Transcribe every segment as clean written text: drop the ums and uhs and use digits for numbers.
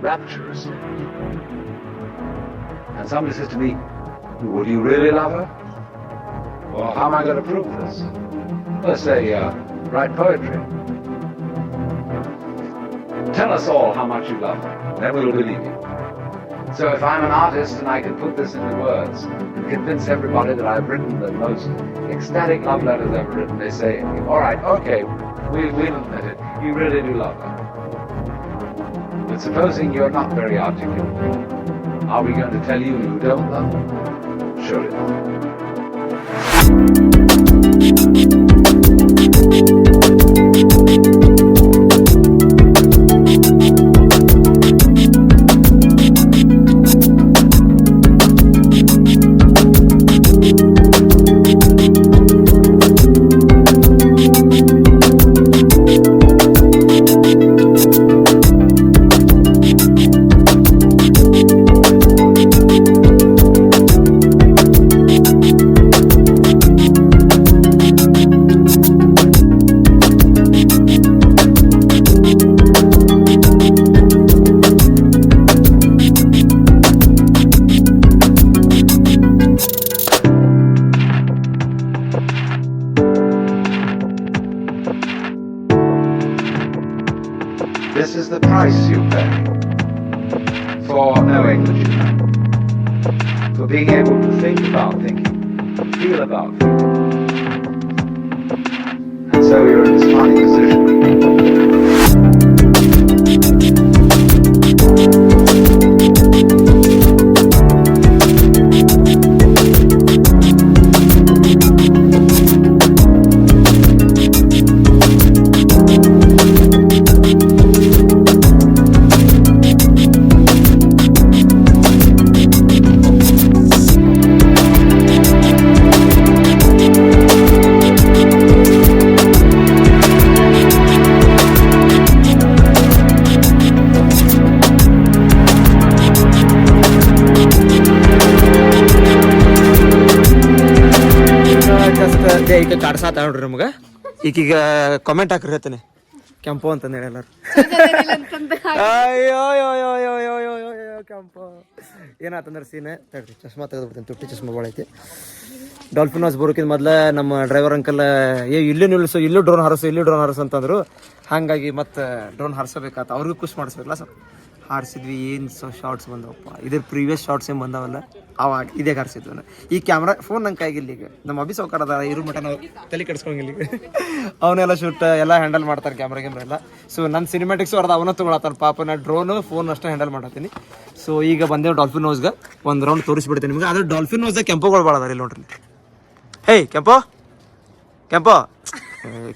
rapturously. And somebody says to me, would you really love her? Well, how am I going to prove this? Let's say, write poetry. Tell us all how much you love her, then we'll believe you. So if I'm an artist and I can put this into words and convince everybody that I've written the most ecstatic love letters ever written, they say, all right, okay, we'll admit it, you really do love her. But supposing you're not very articulate, are we going to tell you you don't love her? Surely not. This is the price you pay for knowing that you know, for being able to think about thinking, feel about feeling. And so you're in this funny position. ಈಗ ಕಾಡ್ಸಾತ ನೋಡ್ರಿ ನಮ್ಗೆ ಈಗೀಗ comment ಹಾಕ್ರಿ ಹೇಳ್ತೇನೆ ಕೆಂಪು ಅಂತಂದು ಹೇಳಿ ಎಲ್ಲಾರು ಅಯ್ಯೋ ಕೆಂಪು ಏನಾತಂದ್ರೆ ಸೀನೆ ತಡ್ರಿ ಚಶ್ಮಾ ತೆಗೆದ್ಬಿಡ್ತೀನಿ ತುಟ್ಟಿ ಚಶ್ಮಾ ಭಾಳ ಐತಿ ಡಾಲ್ಫಿನ್ ನೋಸ್ ಬರೋಕ್ಕಿಂತ ಮೊದಲ ನಮ್ಮ ಡ್ರೈವರ್ ಅಂಕಲ್ ಇಲ್ಲೂ ನಿಲ್ಲಿಸು ಇಲ್ಲೂ ಡ್ರೋನ್ ಹಾರಿಸು ಅಂತಂದ್ರು ಹಾಗಾಗಿ ಮತ್ತೆ ಡ್ರೋನ್ ಹಾರಿಸಬೇಕಾತ ಅವ್ರಿಗೂ ಖುಷಿ ಮಾಡಿಸ್ಬೇಕಲ್ಲ ಸರ್ ಹಾರಿಸಿದ್ವಿ ಏನು ಶಾರ್ಟ್ಸ್ ಬಂದವಪ್ಪ ಇದ್ರ ಪ್ರೀವಿಯಸ್ ಶಾರ್ಟ್ಸ್ ಏನು ಬಂದವಲ್ಲ ಅವಾಗ ಇದೇ ಹಾರಿಸಿದ್ವಿ ಈ ಕ್ಯಾಮ್ರಾ ಫೋನ್ ನಂಗೆ ಕೈಗಿಲ್ಲ ಈಗ ನಮ್ಮ ಅಭಿ ಸೌಕರ್ ಅದ ಇರೋ ಮಟ್ಟ ನಾವು ತಲೆ ಕೆಡಿಸ್ಕೊಂಗಿಲ್ಲ ಈಗ ಅವನ್ನೆಲ್ಲ ಶೂಟ್ ಎಲ್ಲ ಹ್ಯಾಂಡಲ್ ಮಾಡ್ತಾರೆ ಕ್ಯಾಮ್ರಾ ಎಲ್ಲ ಸೊ ನನ್ನ ಸಿನಿಮ್ಯಾಟಿಕ್ಸು ಅರ್ಧ ಅವನ್ನ ತೊಗೊಳತ್ತಾನ ಪಾಪ ನಾ ಡ್ರೋನು ಫೋನ್ ಅಷ್ಟೇ ಹ್ಯಾಂಡಲ್ ಮಾಡತ್ತೀನಿ ಸೊ ಈಗ ಬಂದೇವು ಡಾಲ್ಫಿನ್ ನೋಸ್ಗೆ ಒಂದು ರೌಂಡ್ ತೋರಿಸ್ಬಿಡ್ತೀನಿ ನಿಮ್ಗೆ ಅದ್ರ ಡಾಲ್ಫಿನ್ ನೋಸ್ದಾಗ ಕೆಂಪುಗಳು ಭಾಳ ಅದಾರ ಇಲ್ಲಿ ನೋಡ್ರಿ ಹೇಯ್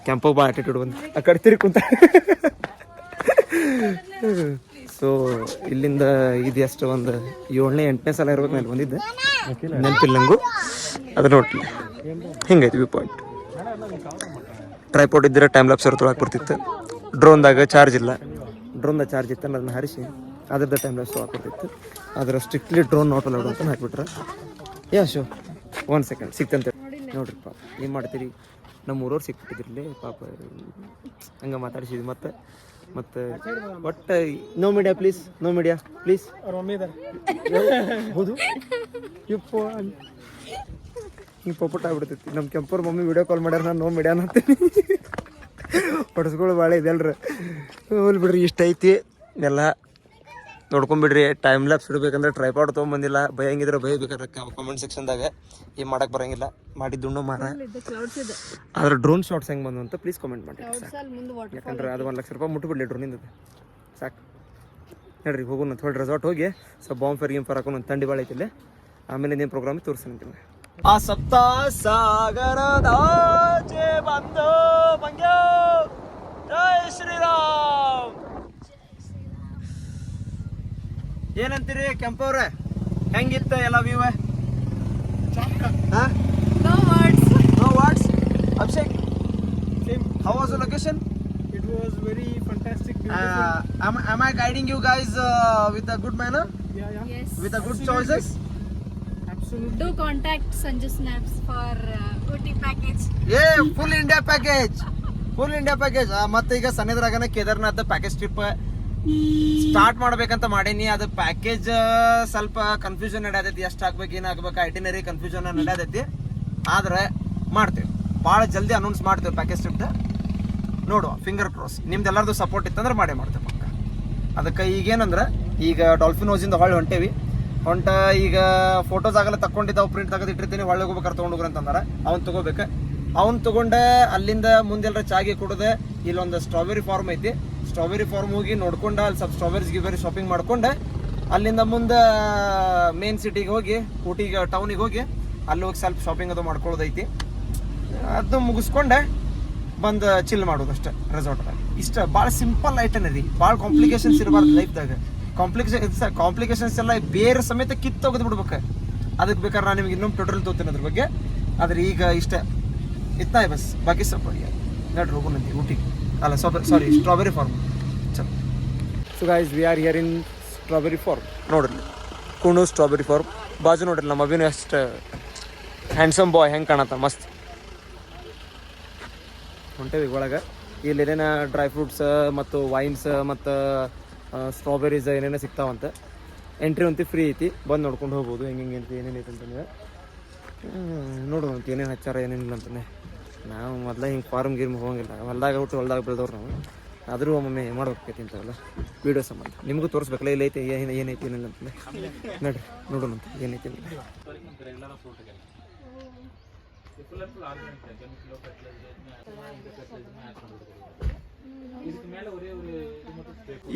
ಕೆಂಪು ಭಾಳ ಆಟಿಟ್ಯೂಡ್ ಬಂದು ಆ ಕಡೆ ತಿರುಗಿ ಕುಂತ ಸೊ ಇಲ್ಲಿಂದ ಇದು ಎಷ್ಟು ಒಂದು 7ನೇ 8ನೇ ಸಲ ಇರ್ಬೇಕು ಮೇಲೆ ಬಂದಿದ್ದೆ ನೆನಪಿಲ್ಲ ನಂಗೂ ಅದು ನೋಡ್ಲಿ ಹಿಂಗೈತಿ ವ್ಯೂ ಪಾಯಿಂಟ್ ಟ್ರೈಪಾಡ್ ಇದ್ದರೆ ಟೈಮ್ ಲ್ಯಾಪ್ಸ್ ತೊಳಕ್ಕೆ ಬರ್ತಿತ್ತು ಡ್ರೋನ್ದಾಗ ಚಾರ್ಜ್ ಇಲ್ಲ ಡ್ರೋನ್ದಾಗ ಚಾರ್ಜ್ ಇತ್ತು ಅದನ್ನ ಹರಿಸಿ ಅದ್ರದ್ದು ಟೈಮ್ ಲ್ಯಾಪ್ಸ್ ತೊಳಕ್ಕೆ ಬರ್ತಿತ್ತು ಆದ್ರೆ ಸ್ಟ್ರಿಕ್ಟ್ಲಿ ಡ್ರೋನ್ ನಾಟ್ ಅಲೌಡ್ ಅಂತ ಹಾಕ್ಬಿಟ್ರೆ ಶೋ 1 ಸೆಕೆಂಡ್ ಸಿಕ್ತಂತೆ ನೋಡ್ರಿ ಪಾಪ ಏನು ಮಾಡ್ತೀರಿ ನಮ್ಮ ಊರವ್ರು ಸಿಕ್ಬಿಟ್ಟಿದ್ರಲ್ಲಿ ಪಾಪ ಹಂಗೆ ಮಾತಾಡಿಸಿದ್ವಿ ಮತ್ತೆ ಒಟ್ಟು ನೋ ಮೀಡಿಯಾ ಪ್ಲೀಸ್ ಹೌದು ಹಿಂಗೆ ಪೊಪಟ್ ಆಗ್ಬಿಡ್ತೈತಿ ನಮ್ಮ ಕೆಂಪವ್ರ ಮಮ್ಮಿ ವಿಡಿಯೋ ಕಾಲ್ ಮಾಡ್ಯಾರ ನಾನು ನೋ ಮೀಡಿಯಾ ಅಂತೀನಿ ಪಡಿಸ್ಗಳು ಭಾಳ ಇದೆ ಅಲ್ರಿ ಹೋಲ್ ಬಿಡ್ರಿ ಇಷ್ಟ ಐತಿ ಎಲ್ಲ ನೋಡ್ಕೊಂಬಿಡ್ರಿ ಟೈಮ್ ಲ್ಯಾಪ್ಸ್ ಇಡಬೇಕಂದ್ರೆ ಟ್ರೈಪಾಡ್ ತೊಗೊಂಬಂದಿಲ್ಲ ಭಯಂಗಿದ್ರೆ ಭಯಬೇಕಾದ್ರೆ ಕಾಮೆಂಟ್ ಸೆಕ್ಷನ್ದಾಗ ಏನು ಮಾಡಕ್ಕೆ ಬರೋಂಗಿಲ್ಲ ಮಾಡಿದ್ದುಣ್ಣು ಮಾರ ಆದ್ರೆ ಡ್ರೋನ್ ಶಾಟ್ಸ್ ಹೆಂಗೆ ಬಂದು ಅಂತ ಪ್ಲೀಸ್ ಕಾಮೆಂಟ್ ಮಾಡಿ ಯಾಕಂದ್ರೆ ಅದು 1 ಲಕ್ಷ ರೂಪಾಯಿ ಮುಟ್ಬಿಡ್ಲಿ ಡ್ರೋನಿಂದ ಸಾಕು ಹೇಳ್ರಿ ಹೋಗೋಣ ಥೋಡಿ ರೆಸಾರ್ಟ್ ಹೋಗಿ ಸ್ವಲ್ಪ ಬಾಂಬ್ ಫೇರ್ ಹಾಕೊಂಡು ಒಂದು ತಂಡಿ ಭಾಳ ಐತಿಲ್ಲ ಆಮೇಲೆ ನೀನು ಪ್ರೋಗ್ರಾಮ್ ತೋರಿಸ್ತೀನಿ ನಿಮಗೆ ಆ ಸಪ್ತ ಸಾಗರದಾಚೆ ಬಂದು ಮಂಗ್ಯೋ ಜೈ ಶ್ರೀರಾಮ್ ಏನಂತೀರಿ ಕೆಂಪವ್ರೆ ಹೆಂಗಿತ್ತ ಎಲ್ಲ view No words. Abhishek, how was the location? It was very fantastic. Am I guiding you guys with a good manner? Yeah. Yes. With a good choices? Absolutely. Do contact Sanju Snaps for OOTY package. Yeah, full India package. ಮತ್ತೆ ಈಗ ಸನ್ನಿಧರಾಗನ Kedarnath package trip start ಮಾಡ್ಬೇಕಂತ ಮಾಡೀನಿ. ಅದು package ಸ್ವಲ್ಪ confusion ನಡೆಯತೈತಿ, ಎಷ್ಟು ಹಾಕ್ಬೇಕು ಏನು ಹಾಕ್ಬೇಕು ಐಟಿನರಿ ಕನ್ಫ್ಯೂಷನ್ ನಡೆಯತೈತಿ. ಆದ್ರೆ ಮಾಡ್ತೇವೆ, ಭಾಳ ಜಲ್ದಿ ಅನೌನ್ಸ್ ಮಾಡ್ತೇವೆ ಪ್ಯಾಕೇಜ್ ಟ್ರಿಪ್. ನೋಡುವ, ಫಿಂಗರ್ ಕ್ರಾಸ್. ನಿಮ್ದು ಎಲ್ಲರದು ಸಪೋರ್ಟ್ ಇತ್ತಂದ್ರೆ ಮಾಡ್ತೇವೆ ಪಕ್ಕ. ಅದಕ್ಕೆ ಈಗೇನಂದ್ರೆ ಈಗ ಡಾಲ್ಫಿನ್ ನೋಸಿಂದ ಹೊಳ್ಳಿ ಹೊಂಟೇವಿ. ಈಗ ಫೋಟೋಸ್ ಆಗಲ್ಲ ತಗೊಂಡಿದ್ದಾವೆ, ಪ್ರಿಂಟ್ ತೆಗೆದಿಟ್ಟಿರ್ತೀನಿ, ಹೊಳ್ಳಿ ಹೋಗ್ಬೇಕಾರೆ ತೊಗೊಂಡೋಗ್ರಿ ಅಂತಂದ್ರೆ ಅವ್ನು ತೊಗೋಬೇಕು. ಅವ್ನು ತೊಗೊಂಡೆ ಅಲ್ಲಿಂದ ಮುಂದೆಲ್ಲರ ಚಾಗಿ ಕುಡಿದೆ. ಇಲ್ಲೊಂದು ಸ್ಟ್ರಾಬೆರಿ ಫಾರ್ಮ್ ಐತಿ, ಸ್ಟ್ರಾಬೆರಿ ಫಾರ್ಮ್ ಹೋಗಿ ನೋಡ್ಕೊಂಡು ಅಲ್ಲಿ ಸ್ವಲ್ಪ ಸ್ಟ್ರಾಬೆರೀಸ್ ಗಿಬೆರಿ ಶಾಪಿಂಗ್ ಮಾಡ್ಕೊಂಡೆ ಅಲ್ಲಿಂದ ಮುಂದೆ ಮೇನ್ ಸಿಟಿಗೆ ಹೋಗಿ ಊಟಿಗೆ ಟೌನಿಗೆ ಹೋಗಿ ಅಲ್ಲಿ ಹೋಗಿ ಸ್ವಲ್ಪ ಶಾಪಿಂಗ್ ಅದು ಮಾಡ್ಕೊಳ್ಳೋದೈತಿ. ಅದು ಮುಗಿಸ್ಕೊಂಡೆ ಬಂದು ಚಿಲ್ ಮಾಡೋದಷ್ಟೇ ರೆಸಾರ್ಟ್ದಾಗ. ಇಷ್ಟ ಭಾಳ ಸಿಂಪಲ್ ಐಟನರಿ, ಭಾಳ ಕಾಂಪ್ಲಿಕೇಶನ್ಸ್ ಇರಬಾರ್ದು ಲೈಫ್ದಾಗ. ಕಾಂಪ್ಲಿಕೇಶನ್ಸ್ ಎಲ್ಲ ಬೇರೆ ಸಮೇತ ಕಿತ್ತೋಗದು ಬಿಡ್ಬೇಕು. ಅದಕ್ಕೆ ಬೇಕಾದ್ರೆ ನಾನು ನಿಮ್ಗೆ ಇನ್ನೊಂದು ಟೋಟಲ್ ತೋತೀನಿ ಅದ್ರ ಬಗ್ಗೆ. ಆದ್ರೆ ಈಗ ಇಷ್ಟ ಇತ್ತಾಯ ಬಸ್, ಬಾಕಿ ಸ್ವಲ್ಪ ನಡ್ರಿ ಹೋಗೋಣಂತಿ ಊಟಿಗೆ. ಅಲ್ಲ ಸಾರಿ ಸ್ಟ್ರಾಬೆರಿ ಫಾರ್ಮ್. ಚಲೋ. So guys, we are here in strawberry farm. ನೋಡ್ರಿ ಕುಣು ಸ್ಟ್ರಾಬೆರಿ ಫಾರ್ಮ್ ಬಾಜು ನೋಡ್ರಿ ನಮ್ಮ ಅಭಿನಯ ಅಷ್ಟು ಹ್ಯಾಂಡ್ಸಮ್ ಬಾಯ್ ಹೆಂಗೆ ಕಾಣತ್ತ ಮಸ್ತ್. ಹೊಂಟೇವಿ ಒಳಗೆ. ಇಲ್ಲಿ ಏನೇನು ಡ್ರೈ ಫ್ರೂಟ್ಸ್ ಮತ್ತು ವೈನ್ಸ್ ಮತ್ತು ಸ್ಟ್ರಾಬೆರೀಸ್ ಏನೇನೋ ಸಿಗ್ತಾವಂತೆ. ಎಂಟ್ರಿ ಅಂತೂ ಫ್ರೀ ಐತಿ, ಬಂದು ನೋಡ್ಕೊಂಡು ಹೋಗ್ಬೋದು ಹೆಂಗೆ ಅಂತ ಏನೇನೈತೆ ಅಂತಂದ್ರೆ. ನೋಡುವಂತ ಏನೇನು ಹಚ್ಚಾರ ಏನೇನಿಲ್ಲ ಅಂತಾನೆ. ನಾವು ಮೊದಲೇ ಹಿಂಗೆ ಫಾರ್ಮ್ ಗೀರ್ಮ್ ಹೋಗಂಗಿಲ್ಲ, ಹೊಲ್ದಾಗ ಹುಟ್ಟು ಹೊಲ್ದಾಗ ಬೆಳೆದವ್ರು ನಾವು. ಆದರೂ ಒಮ್ಮೊಮ್ಮೆ ಮಾಡ್ಬೇಕೈತಿ ಇಂಥವೆಲ್ಲ ವೀಡಿಯೋ ಸಂಬಂಧ. ನಿಮಗೂ ತೋರಿಸ್ಬೇಕಲ್ಲ ಇಲ್ಲೈತೆ ಏನೈತಿ ಏನಿಲ್ಲ ಅಂತಂದೆ. ನಡ್ರಿ ನೋಡೋಣಂತ ಏನೈತಿ ಇಲ್ಲ.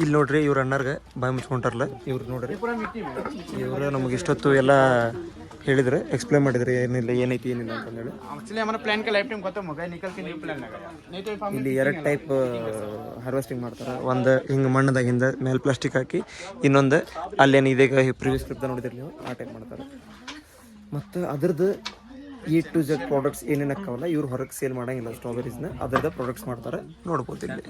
ಇಲ್ಲಿ ನೋಡ್ರಿ, ಇವ್ರ ಅಣ್ಣರ್ಗೆ ಬಾಯಿ ಮುಚ್ಕೊಂತಾರಲ್ಲ ಇವ್ರು ನೋಡ್ರಿ. ಇವರು ನಮಗೆ ಇಷ್ಟೊತ್ತು ಎಲ್ಲ ಹೇಳಿದ್ರೆ ಎಕ್ಸ್ಪ್ಲೇನ್ ಮಾಡಿದ್ರೆ ಏನಿಲ್ಲ ಏನೈತಿ ಏನಿಲ್ಲ ಅಂತಂದೇಳಿ. ಇಲ್ಲಿ 2 ಟೈಪ್ ಹಾರ್ವೆಸ್ಟಿಂಗ್ ಮಾಡ್ತಾರೆ. ಒಂದು ಹಿಂಗೆ ಮಣ್ಣದಾಗಿಂದ ಮೇಲೆ ಪ್ಲಾಸ್ಟಿಕ್ ಹಾಕಿ, ಇನ್ನೊಂದು ಅಲ್ಲೇನು ಇದೀಗ ಪ್ರಿವಿಯಸ್ ಸ್ಕ್ರಿಪ್ಟ್ ನೋಡಿದ್ರಿ ನೀವು ಆ ಟೈಪ್ ಮಾಡ್ತಾರೆ. ಮತ್ತು ಅದ್ರದ್ದು E to Z ಪ್ರಾಡಕ್ಟ್ಸ್ ಏನೇನು ಹಾಕವಲ್ಲ ಇವ್ರು ಹೊರಗೆ ಸೇಲ್ ಮಾಡಂಗಿಲ್ಲ. ಸ್ಟ್ರಾಬೆರೀಸ್ನ ಅದ್ರದ್ದು ಪ್ರಾಡಕ್ಟ್ಸ್ ಮಾಡ್ತಾರೆ, ನೋಡ್ಬೋದು. ಇಲ್ಲಿ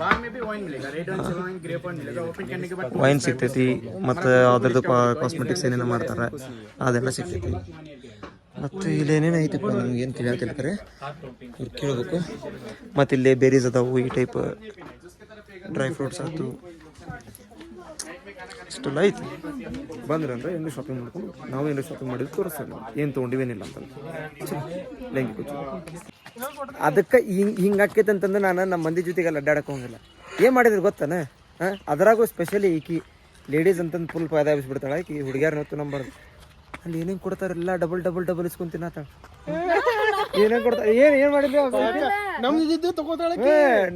ವೈನ್ ಸಿಗ್ತೈತಿ, ಮತ್ತು ಅದ್ರದ್ದು ಕಾಸ್ಮೆಟಿಕ್ಸ್ ಏನೇನು ಮಾಡ್ತಾರೆ ಅದೆಲ್ಲ ಸಿಗ್ತೈತಿ. ಮತ್ತು ಇಲ್ಲಿ ಏನೇನು ಐತಿಪ್ಪ ನಮ್ಗೆ ಏನು ತಿಳಿಯತ್ತಿರ್ತಾರೆ ಇವ್ರು ಕೇಳಬೇಕು. ಮತ್ತು ಇಲ್ಲಿ ಬೇರೀಸ್ ಅದಾವು, ಈ ಟೈಪ್ ಡ್ರೈ ಫ್ರೂಟ್ಸ್ ಆಯ್ತು, ಇಷ್ಟೆಲ್ಲ ಐತಿ. ಬಂದ್ರೆ ಅಂದರೆ ಏನು ಶಾಪಿಂಗ್ ಮಾಡ್ಕೊಂಡು ನಾವು ಏನು ಶಾಪಿಂಗ್ ಮಾಡಿದ್ದು ತೋರಿಸ್ತೇವೆ. ನಾವು ಏನು ತೊಗೊಂಡಿವೇನಿಲ್ಲ ಅಂತಂದು ಲೆಂಗಿ ಕೂತು. ಅದಕ್ಕೆ ಹಿಂಗೆ ಆಕೈತೆ ಅಂತಂದ್ರೆ ನಾನು ನಮ್ಮ ಮಂದಿ ಜೊತೆಗೆಲ್ಲ ಅಡ್ಡಾಡಕ್ಕೆ ಹೋಗಿಲ್ಲ. ಏನು ಮಾಡಿದ್ರೆ ಗೊತ್ತಾನೆ, ಅದರಾಗೂ ಸ್ಪೆಷಲಿ ಈಕಿ ಲೇಡೀಸ್ ಅಂತಂದು ಫುಲ್ ಫಾಯ್ದಾ ಬಿಸ್ಬಿಡ್ತಾಳೆ. ಈಕಿ ಹುಡುಗಿಯಾರ ಹೊತ್ತು ನಂಬರ್ದು ಅಲ್ಲಿ ಏನೇನು ಕೊಡ್ತಾರೆಲ್ಲ ಡಬಲ್ ಇಸ್ಕೊಂತಿನಾತ. ಏನೇನು ಕೊಡ್ತಾರೆ, ಏನು ಮಾಡಿದ್ವಿ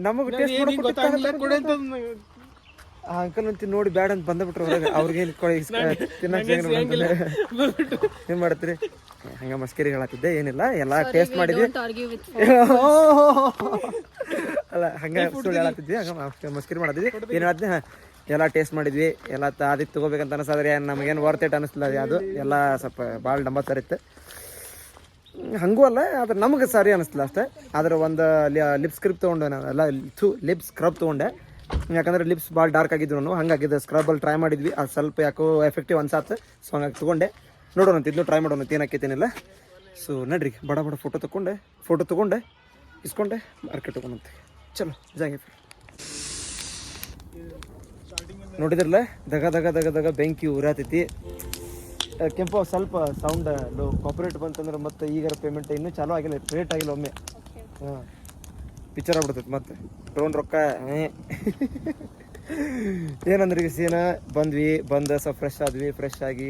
ನಮಗೆ ಟೇಸ್ಟ್ ಆ ಅಂಕಲ್ ಅಂತ ನೋಡಿ ಬ್ಯಾಡ ಅಂತ ಬಂದ್ಬಿಟ್ರು ಹೊರಗೆ. ಅವ್ರಿಗೇನು ತಿನ್ನಕ್ಕೆ ಏನು ಮಾಡ್ತೀರಿ, ಹಂಗೆ ಮಸ್ಕರಿ ಹೇಳತ್ತಿದ್ದೆ. ಏನಿಲ್ಲ, ಎಲ್ಲ ಟೇಸ್ಟ್ ಮಾಡಿದ್ವಿ. ಅಲ್ಲ ಹಂಗೆ ಸುಳ್ಳು ಹೇಳತ್ತಿದ್ವಿ, ಹಂಗೆ ಮಸ್ಕರಿ ಮಾಡಿದ್ವಿ. ಏನು ಹೇಳ್ತೀನಿ, ಎಲ್ಲ ಟೇಸ್ಟ್ ಮಾಡಿದ್ವಿ. ಎಲ್ಲ ಅದಕ್ಕೆ ತೊಗೋಬೇಕಂತ ಅನಿಸಾದ್ರೆ ನಮಗೇನು ವರ್ತ್ ಇಟ್ ಅನ್ನಿಸ್ಲಿಲ್ಲ. ಅದು ಎಲ್ಲ ಸ್ವಲ್ಪ ಭಾಳ ಡಂಬ ಸರಿತ್ತು. ಹಂಗೂ ಅಲ್ಲ, ಆದ್ರೆ ನಮಗೆ ಸರಿ ಅನ್ನಿಸ್ತಿಲ್ಲ ಅಷ್ಟೇ. ಆದ್ರೆ ಒಂದು ಲಿಪ್ ಸ್ಕ್ರಬ್ ತೊಗೊಂಡೆ ನಾನು, ಎಲ್ಲ ಲಿಪ್ ಸ್ಕ್ರಬ್ ತೊಗೊಂಡೆ. ಯಾಕಂದರೆ ಲಿಪ್ಸ್ ಭಾಳ ಡಾರ್ಕ್ ಆಗಿದ್ದು ನಾನು, ಹಂಗಾಗಿದೆ. ಸ್ಕ್ರಬ್ಬಲ್ಲಿ ಟ್ರೈ ಮಾಡಿದ್ವಿ, ಅದು ಸ್ವಲ್ಪ ಯಾಕೋ ಎಫೆಕ್ಟಿವ್ ಅನ್ಸಾತು. ಸೊ ಹಂಗಾಗಿ ತೊಗೊಂಡೆ. ನೋಡೋಣಂತ ಇದನ್ನು ಟ್ರೈ ಮಾಡೋಣ, ಏನಾಕೈತೇನಿಲ್ಲ. ಸೊ ನಡ್ರಿ ಬಡ ಫೋಟೋ ತೊಗೊಂಡೆ ಇಸ್ಕೊಂಡೆ ಮಾರ್ಕೆಟ್ ತೊಗೊಂಡಂತೆ. ಚಲೋ ಜಾಗೆ ನೋಡಿದ್ರಲ್ಲ, ದಗ ಬೆಂಕಿ ಉರಾತೈತಿ. ಕೆಂಪು ಸ್ವಲ್ಪ ಸೌಂಡ್ ಕಾಪರೇಟ್ ಬಂತಂದ್ರೆ ಮತ್ತೆ ಈಗಾರ ಪೇಮೆಂಟ್ ಇನ್ನೂ ಚಾಲೂ ಆಗಿಲ್ಲ, ರೇಟ್ ಆಗಿಲ್ಲ ಒಮ್ಮೆ. ಹಾಂ, ಪಿಕ್ಚರ್ ಆಗ್ಬಿಡ್ತೈತಿ ಮತ್ತೆ ಡ್ರೋನ್ ರೊಕ್ಕ. ಏನಂದ್ರೆ ಈಗ ಸೀನ ಬಂದು ಸ್ವಲ್ಪ ಫ್ರೆಶ್ ಆಗಿ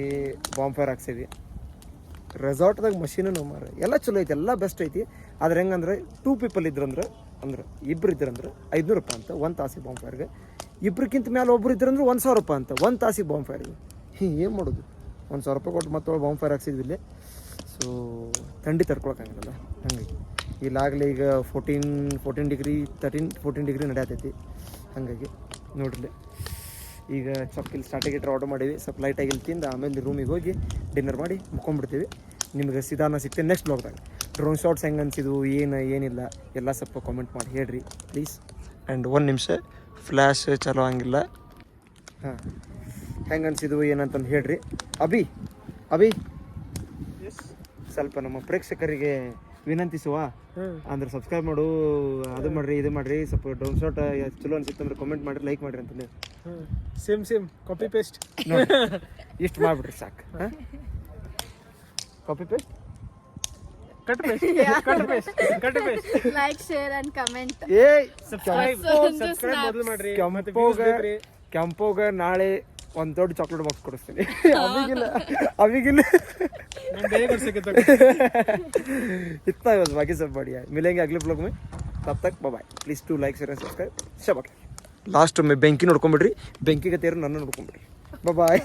ಬಾಂಬ್ ಫೈರ್ ಹಾಕ್ಸಿದ್ವಿ. ರೆಸಾರ್ಟ್ದಾಗ ಮಷೀನು ಮಾರ ಎಲ್ಲ ಚಲೋ ಐತಿ, ಎಲ್ಲ ಬೆಸ್ಟ್ ಐತಿ. ಆದ್ರೆ ಹೆಂಗಂದ್ರೆ 2 ಪೀಪಲ್ ಇದ್ರಂದ್ರೆ ಇಬ್ರು ಇದ್ರಂದ್ರೆ 500 ರೂಪಾಯಿ ಅಂತ 1 ತಾಸಿಗೆ ಬಾಂಬ್ ಫೈರ್ಗೆ. ಇಬ್ರಿಗಿಂತ ಮೇಲೆ ಒಬ್ರು ಇದ್ರಂದ್ರೆ 1000 ರೂಪಾಯಿ ಅಂತ 1 ತಾಸಿಗೆ ಬಾಂಬ್ ಫೈರ್ಗೆ. ಏನು ಮಾಡೋದು, 1000 ರೂಪಾಯಿ ಕೊಟ್ಟು ಮತ್ತೆ ಬಾಂಬ್ ಫೈರ್ ಹಾಕ್ಸಿದ್ವಿ ಇಲ್ಲಿ. ಸೊ ಥಂಡಿ ತಡ್ಕೊಳಕ್ಕಾಗಲ್ಲ. ಹಂಗಾಗಿ ಇಲ್ಲಾಗಲೇ ಈಗ 14 ಡಿಗ್ರಿ ನಡೆಯತೈತಿ. ಹಾಗಾಗಿ ನೋಡ್ರಿ, ಈಗ ಚೊಕ್ಕಿಲ್ಲಿ ಸ್ಟಾರ್ಟಿಗೆ ಆರ್ಡರ್ ಮಾಡೀವಿ. ಸ್ವಲ್ಪ ಲೈಟಾಗಿ ಇಲ್ಲಿ ತಿಂದು ಆಮೇಲೆ ರೂಮಿಗೆ ಹೋಗಿ ಡಿನ್ನರ್ ಮಾಡಿ ಮುಕ್ಕೊಂಡ್ಬಿಡ್ತೀವಿ. ನಿಮ್ಗೆ ಸಿದ್ಧಾನ ಸಿಗ್ತೇನೆ ನೆಕ್ಸ್ಟ್ ಬ್ಲಾಗ್ದಾಗ. ಡ್ರೋನ್ ಶಾಟ್ಸ್ ಹೆಂಗೆ ಅನಿಸಿದ್ವು, ಏನಿಲ್ಲ ಎಲ್ಲ ಸ್ವಲ್ಪ ಕಾಮೆಂಟ್ ಮಾಡಿ ಹೇಳ್ರಿ ಪ್ಲೀಸ್. ಆ್ಯಂಡ್ 1 ನಿಮಿಷ ಫ್ಲ್ಯಾಶ್ ಚಲೋ ಹಂಗಿಲ್ಲ. ಹಾಂ, ಹೆಂಗೆ ಅನಿಸಿದ್ವು ಏನಂತಂದು ಹೇಳ್ರಿ. ಅಭಿ ಸ್ವಲ್ಪ ನಮ್ಮ ಪ್ರೇಕ್ಷಕರಿಗೆ ವಿನಂತಿಸುವ ಅಂದ್ರೆ ಸಬ್ಸ್ಕ್ರೈಬ್ ಮಾಡು, ಅದು ಮಾಡ್ರಿ ಇದು ಮಾಡ್ರಿ. ಸ್ವಲ್ಪ ಡ್ರೋನ್ ಶಾಟ್ ಚಲೋ ಅನ್ಸಿತ್ತು ಅಂದ್ರೆ ಕಾಮೆಂಟ್ ಮಾಡಿರಿ, ಲೈಕ್ ಮಾಡಿರಿ ಅಂತಂದು Same. Copy paste. ನೋಡಿ ಇಷ್ಟು ಮಾಡಿಬಿಡ್ರಿ ಸಾಕು copy paste Cut paste. Like, share and comment. ಏ Subscribe snaps. ಮೊದಲು ಮಾಡ್ರಿ. ಮತ್ತೆ views ಕೆಂಪೋಗ ಬೇಕ್ರಿ. ಕೆಂಪೋಗ ನಾಳೆ ಒಂದು ದೊಡ್ಡ ಚಾಕ್ಲೇಟ್ ಬಾಕ್ಸ್ ಕೊಡಿಸ್ತೀನಿ अभी ನಾನು ಬೇಗ ಕೊಡ್ಸಕ್ಕೆ इतना ही बस बाकी सब बढ़िया है मिलेंगे अगले ब्लॉग में तब तक bye please to like share subscribe शबाक लास्ट में ಬೆಂಕಿ ನೋಡ್ಕೊಂಬಿಡ್ರಿ ಬೆಂಕಿಗೆ ತೇರು ನನ್ನ ನೋಡ್ಕೊಂಬಿಡ್ರಿ ಬಾಯ್